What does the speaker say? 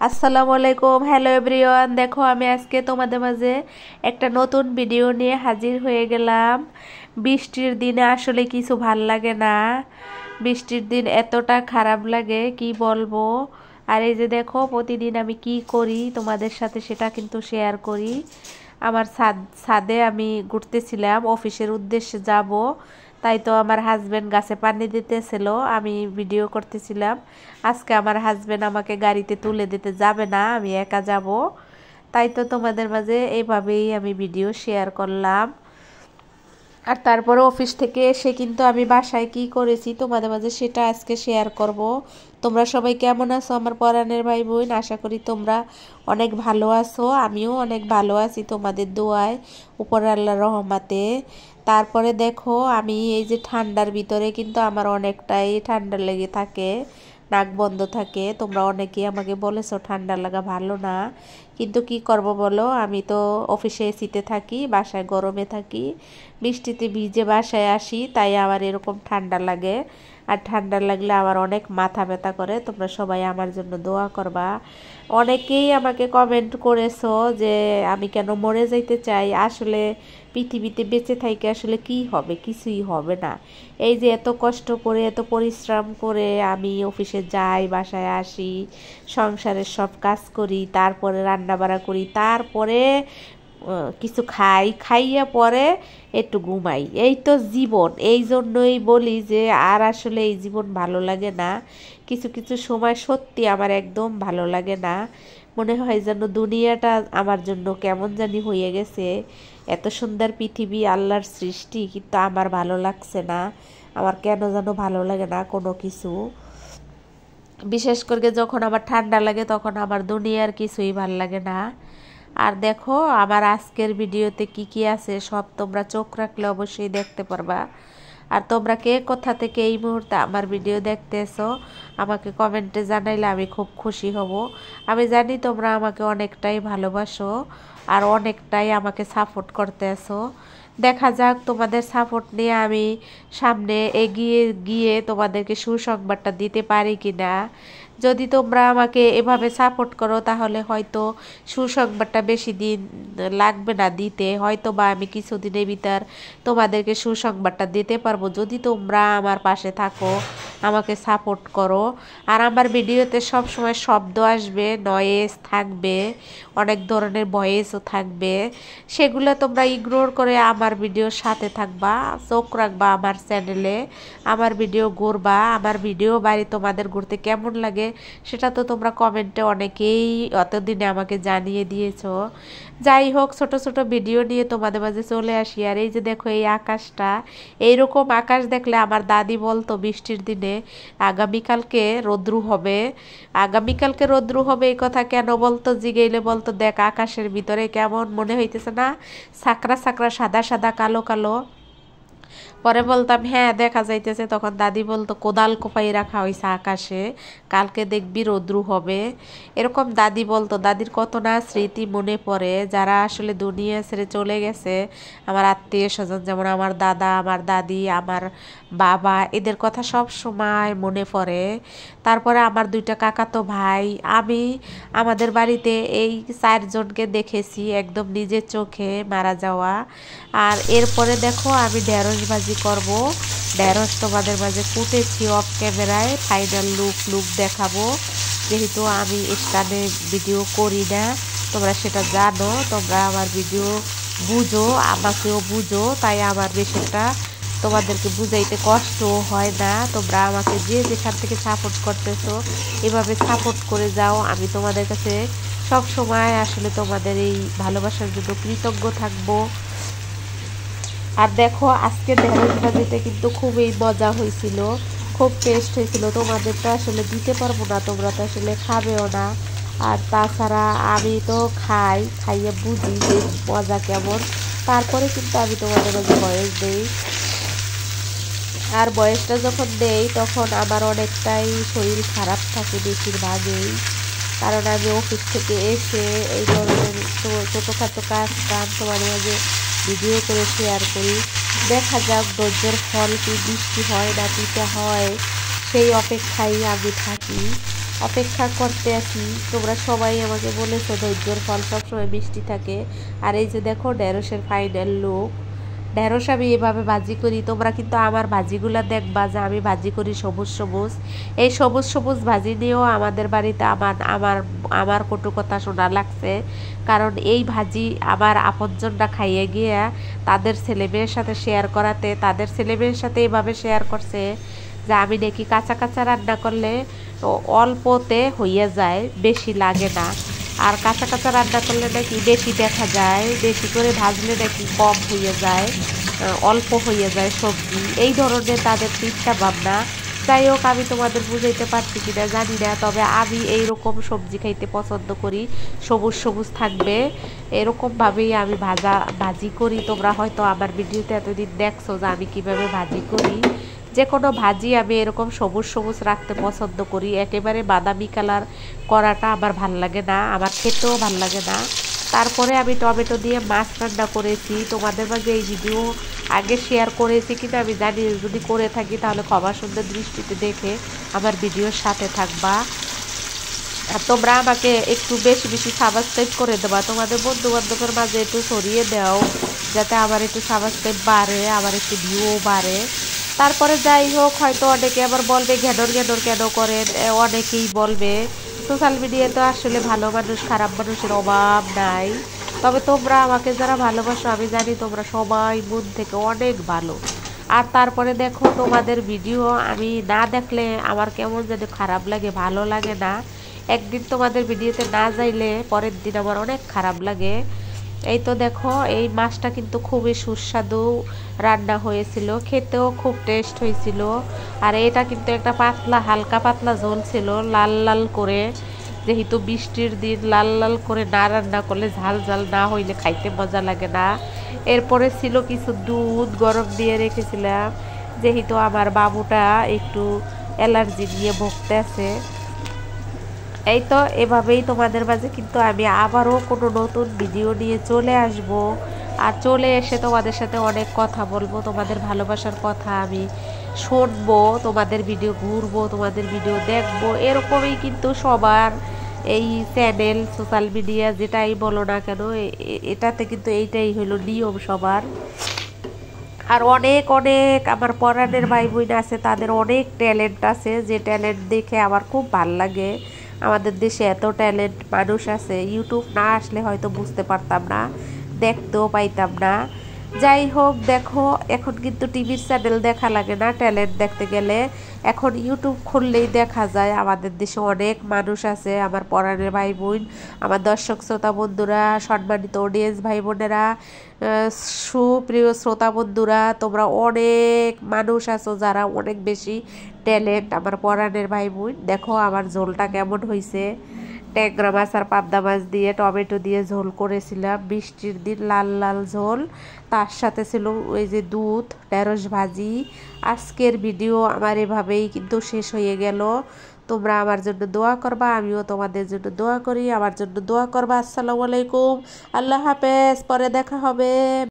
আসসালামু আলাইকুম। Hello everyone, দেখো আমি আজকে তোমাদের মাঝে একটা নতুন ভিডিও নিয়ে হাজির হয়ে গেলাম। বৃষ্টির দিনে আসলে কিছু ভাল লাগে না। বৃষ্টির দিন এতটা খারাপ লাগে কি বলবো। আর এই যে দেখো প্রতিদিন আমি কি করি তোমাদের সাথে সেটা কিন্তু শেয়ার করি। আমার ছাদে আমি ঘুরতেছিলাম, অফিসের উদ্দেশ্যে যাব, তাই তো আমার হাজবেন্ড গাছে পানি দিতেছিল, আমি ভিডিও করতেছিলাম। আজকে আমার হাজবেন্ড আমাকে গাড়িতে তুলে দিতে যাবে না, আমি একা যাব, তাই তো তোমাদের মাঝে এইভাবেই আমি ভিডিও শেয়ার করলাম। আর তারপরে অফিস থেকে এসে কিন্তু আমি বাসায় কি করেছি তোমাদের মাঝে সেটা আজকে শেয়ার করব। তোমরা সবাই কেমন আছো আমার পরাণের ভাই বোন? আশা করি তোমরা অনেক ভালো আছো, আমিও অনেক ভালো আছি তোমাদের দোয়ায়, উপর আল্লাহর রহমতে। তারপরে দেখো আমি এই যে ঠান্ডার ভিতরে কিন্তু আমার অনেকটাই ঠান্ডা লেগে থাকে, নাক বন্ধ থাকে। তোমরা অনেকেই আমাকে বলেছো ঠান্ডা লাগা ভালো না, কিন্তু কি করব বলো, আমি তো অফিসে এসিতে থাকি, বাসায় গরমে থাকি, বৃষ্টিতে ভিজে বাসায় আসি, তাই আমার এরকম ঠান্ডা লাগে। আর ঠান্ডা লাগলে আমার অনেক মাথা ব্যথা করে। তোমরা সবাই আমার জন্য দোয়া করবা। অনেকেই আমাকে কমেন্ট করেছো যে আমি কেন মরে যাইতে চাই। আসলে পৃথিবীতে বেঁচে থাইকে আসলে কি হবে, কিছুই হবে না। এই যে এত কষ্ট করে এত পরিশ্রম করে আমি অফিসে যাই, বাসায় আসি, সংসারের সব কাজ করি, তারপরে রান্না বাড়া করি, তারপরে কিছু খাইয়া পরে একটু ঘুমাই, এই তো জীবন। এই জন্যই বলি যে আর আসলে এই জীবন ভালো লাগে না। কিছু কিছু সময় সত্যি আমার একদম ভালো লাগে না, মনে হয় যেন দুনিয়াটা আমার জন্য কেমন জানি হয়ে গেছে। এত সুন্দর পৃথিবী, আল্লাহর সৃষ্টি, কিন্তু আমার ভালো লাগছে না। আমার কেন যেন ভালো লাগে না কোনো কিছু। বিশেষ করে যখন আমার ঠান্ডা লাগে তখন আমার দুনিয়ার কিছুই ভাল লাগে না। আর দেখো আমার আজকের ভিডিওতে কি কি আছে সব তোমরা চোখ রাখলে অবশ্যই দেখতে পারবা। আর তোমরা কে কোথা থেকে এই মুহূর্তে আমার ভিডিও দেখতেছো আমাকে কমেন্টে জানাইলে আমি খুব খুশি হব। আমি জানি তোমরা আমাকে অনেকটাই ভালোবাসো আর অনেকটাই আমাকে সাপোর্ট করতেছো। দেখা যাক তোমাদের সাপোর্ট নিয়ে আমি সামনে এগিয়ে গিয়ে তোমাদেরকে সুসংবাদটা দিতে পারি কিনা। যদি তোমরা আমাকে এভাবে সাপোর্ট করো তাহলে হয়তো সুসংবাদটা বেশি দিন লাগবে না দিতে, হয়তো বা আমি কিছুদিনের ভিতর তোমাদেরকে সুসংবাদটা দিতে পারবো, যদি তোমরা আমার পাশে থাকো, আমাকে সাপোর্ট করো। আর আমার ভিডিওতে সব সময় শব্দ আসবে, নয়েজ থাকবে, অনেক ধরনের ভয়েসও থাকবে, সেগুলো তোমরা ইগনোর করে আমার ভিডিওর সাথে থাকবা, চোখ রাখবা আমার চ্যানেলে, আমার ভিডিও ঘুরবা। আমার ভিডিও বাড়ি তোমাদের ঘুরতে কেমন লাগে সেটা তো তোমরা কমেন্টে অনেকেই অতদিনে আমাকে জানিয়ে দিয়েছো। যাই হোক, ছোট ছোট ভিডিও নিয়ে তোমাদের মাঝে চলে আসি। আর এই যে দেখো এই আকাশটা, এইরকম আকাশ দেখলে আমার দাদি বলতো বৃষ্টির দিনে আগামীকালকে রৌদ্র হবে। আগামীকালকে রৌদ্র হবে এই কথা কেন বলতো জিগেইলে বলতো, দেখ আকাশের ভিতরে কেমন মনে হইতেছে না, সাকরা সাকরা সাদা সাদা কালো কালো। পরে বলতাম হ্যাঁ দেখা যাইতেছে, তখন দাদি বলতো কোদাল কোপাই রাখা হয়েছে আকাশে, কালকে দেখবি রৌদ্র হবে। এরকম দাদি বলতো। দাদির কত না স্মৃতি মনে পড়ে, যারা আসলে দুনিয়া ছেড়ে চলে গেছে, আমার আত্মীয় স্বজন, যেমন আমার দাদা, আমার দাদি, আমার বাবা, এদের কথা সব সময় মনে পড়ে। তারপরে আমার দুইটা কাকাতো ভাই, আমি আমাদের বাড়িতে এই চারজনকে দেখেছি একদম নিজের চোখে মারা যাওয়া। আর এরপরে দেখো আমি ঢেঁড়স ভাজি করব। ঢেঁড়স তোমাদের মাঝে কুটেছি অফ ক্যামেরায়, ফাইনাল লুক দেখাবো। যেহেতু আমি স্টানে ভিডিও করি না, তোমরা সেটা জানো, তোমরা আমার ভিডিও বুঝো, আমাকেও বুঝো, তাই আমার বিষয়টা তোমাদেরকে বুঝাইতে কষ্ট হয় না। তোমরা আমাকে যে যেখান থেকে সাপোর্ট করতেছো এভাবে সাপোর্ট করে যাও, আমি তোমাদের কাছে সব সময় আসলে তোমাদের এই ভালোবাসার জন্য কৃতজ্ঞ থাকবো। আর দেখো আজকে ঢেঁড়স ভাজিতে কিন্তু খুবই মজা হয়েছিল, খুব টেস্ট হয়েছিল। তোমাদের তো আসলে দিতে পারবো না, তোমরা তো আসলে খাবেও না। আর তাছাড়া আমি তো খাইয়ে বুঝি যে মজা কেমন, তারপরে কিন্তু আমি তোমাদের মাঝে বয়স দেই। আর বয়সটা যখন দেই তখন আমার অনেকটাই শরীর খারাপ থাকে বেশিরভাগই, কারণ আমি অফিস থেকে এসে এই ধরনের ছোটোখাটো কাজ কাম তোমার মাঝে ভিডিও করে শেয়ার করি। দেখা যাক ধৈর্যের ফল কি, বৃষ্টি হয় না পিঠা হয়, সেই অপেক্ষায় আমি থাকি। অপেক্ষা করতে আছি। তোমরা সবাই আমাকে বলেছো ধৈর্যর ফল সবসময় মিষ্টি থাকে। আর এই যে দেখো ঢেঁড়সের ফাইনাল লুক। ঢেঁড়স আমি এভাবে ভাজি করি। তোমরা কিন্তু আমার ভাজিগুলা দেখবা যে আমি ভাজি করি সবুজ সবুজ। এই সবুজ সবুজ ভাজি নিয়েও আমাদের বাড়িতে আমার কটু কথা শোনা লাগছে। কারণ এই ভাজি আমার আপনজনরা খাইয়ে গিয়ে তাদের ছেলেমেয়ের সাথে শেয়ার করাতে তাদের ছেলেমেয়ের সাথে এভাবে শেয়ার করছে যে আমি নাকি কাঁচা কাঁচা রান্না করলে অল্পতে হইয়া যায়, বেশি লাগে না। আর কাঁচা কাঁচা রান্না করলে নাকি বেশি দেখা যায়, বেশি করে ভাজলে নাকি কম হয়ে যায়, অল্প হয়ে যায় সবজি। এই ধরনের তাদের চিন্তা ভাবনা। যাই হোক, আমি তোমাদের বুঝাইতে পারছি কিনা জানি না, তবে আমি এইরকম সবজি খাইতে পছন্দ করি, সবুজ সবুজ থাকবে এরকমভাবেই আমি ভাজি করি। তোমরা হয়তো আমার ভিডিওতে এতদিন দেখছো যে আমি কিভাবে ভাজি করি। যে কোনো ভাজি আমি এরকম সবুজ সবুজ রাখতে পছন্দ করি। একেবারে বাদামি কালার করাটা আমার ভাল লাগে না, আমার খেতেও ভাল লাগে না। তারপরে আমি টমেটো দিয়ে মাছ রান্না করেছি। তোমাদের মাঝে এই ভিডিও আগে শেয়ার করেছি কিনা আমি জানি, যদি করে থাকি তাহলে ক্ষমা সুন্দর দৃষ্টিতে দেখে আমার ভিডিওর সাথে থাকবা। আর তোমরা আমাকে একটু বেশি বেশি সাবস্ক্রাইব করে দেবা, তোমাদের বন্ধু বান্ধবের মাঝে একটু ছড়িয়ে দাও, যাতে আমার একটু সাবস্ক্রাইব বাড়ে, আমার একটু ভিউও বাড়ে। তারপরে যাই হোক, হয়তো অনেকে আবার বলবে ঘ্যাডর ঘ্যাডর কেন করেন, অনেকেই বলবে। সোশ্যাল মিডিয়ায় তো আসলে ভালো মানুষ খারাপ মানুষের অভাব নাই। তবে তোমরা আমাকে যারা ভালোবাসো আমি জানি তোমরা সবাই মন থেকে অনেক ভালো। আর তারপরে দেখো, তোমাদের ভিডিও আমি না দেখলে আমার কেমন যেন খারাপ লাগে, ভালো লাগে না। একদিন তোমাদের ভিডিওতে না যাইলে পরের দিন আমার অনেক খারাপ লাগে। এই তো দেখো, এই মাছটা কিন্তু খুবই সুস্বাদু রান্না হয়েছিল, খেতেও খুব টেস্ট হয়েছিল। আর এটা কিন্তু একটা পাতলা, হালকা পাতলা ঝোল ছিল, লাল লাল করে। যেহেতু বৃষ্টির দিন, লাল লাল করে না রান্না করলে, ঝাল ঝাল না হইলে খাইতে মজা লাগে না। এরপরে ছিল কিছু দুধ গরম দিয়ে রেখেছিলাম, যেহেতু আমার বাবুটা একটু অ্যালার্জি নিয়ে ভুগতে আছে। এই তো এভাবেই তোমাদের মাঝে কিন্তু আমি আবারও কোনো নতুন ভিডিও নিয়ে চলে আসব। আর চলে এসে তোমাদের সাথে অনেক কথা বলবো, তোমাদের ভালোবাসার কথা আমি শুনবো, তোমাদের ভিডিও ঘুরবো, তোমাদের ভিডিও দেখবো। এরকমই কিন্তু সবার এই চ্যানেল, সোশ্যাল মিডিয়া যেটাই বলো না কেন, এটাতে কিন্তু এইটাই হলো নিয়ম সবার। আর অনেক অনেক আমার পরাণের ভাই বোন আছে, তাদের অনেক ট্যালেন্ট আছে, যে ট্যালেন্ট দেখে আমার খুব ভাল লাগে। আমাদের দেশে এত ট্যালেন্ট মানুষ আছে, ইউটিউব না আসলে হয়তো বুঝতে পারতাম না, দেখতেও পাইতাম না। যাই হোক, দেখো এখন কিন্তু টিভির চ্যানেল দেখা লাগে না ট্যালেন্ট দেখতে গেলে, এখন ইউটিউব খুললেই দেখা যায়। আমাদের দেশে অনেক মানুষ আছে, আমার পরাণের ভাই বোন, আমার দর্শক শ্রোতা বন্ধুরা, সম্মানিত অডিয়েন্স ভাই বোনেরা, সুপ্রিয় শ্রোতা বন্ধুরা, তোমরা অনেক মানুষ আছো যারা অনেক বেশি ট্যালেন্ট। আমার পরাণের ভাই বোন, দেখো আমার ঝোলটা কেমন হয়েছে। ট্যাংরা মাছ আর পাবদা মাছ দিয়ে টমেটো দিয়ে ঝোল করেছিলাম, বৃষ্টির দিন লাল লাল ঝোল, তার সাথে ছিল ওই যে দুধ, ঢেঁড়স ভাজি। আজকের ভিডিও আমার এভাবেই কিন্তু শেষ হয়ে গেল। তোমরা আমার জন্য দোয়া করবা, আমিও তোমাদের জন্য দোয়া করি, আমার জন্য দোয়া করবা। আসসালামু আলাইকুম, আল্লাহ হাফেজ, পরে দেখা হবে।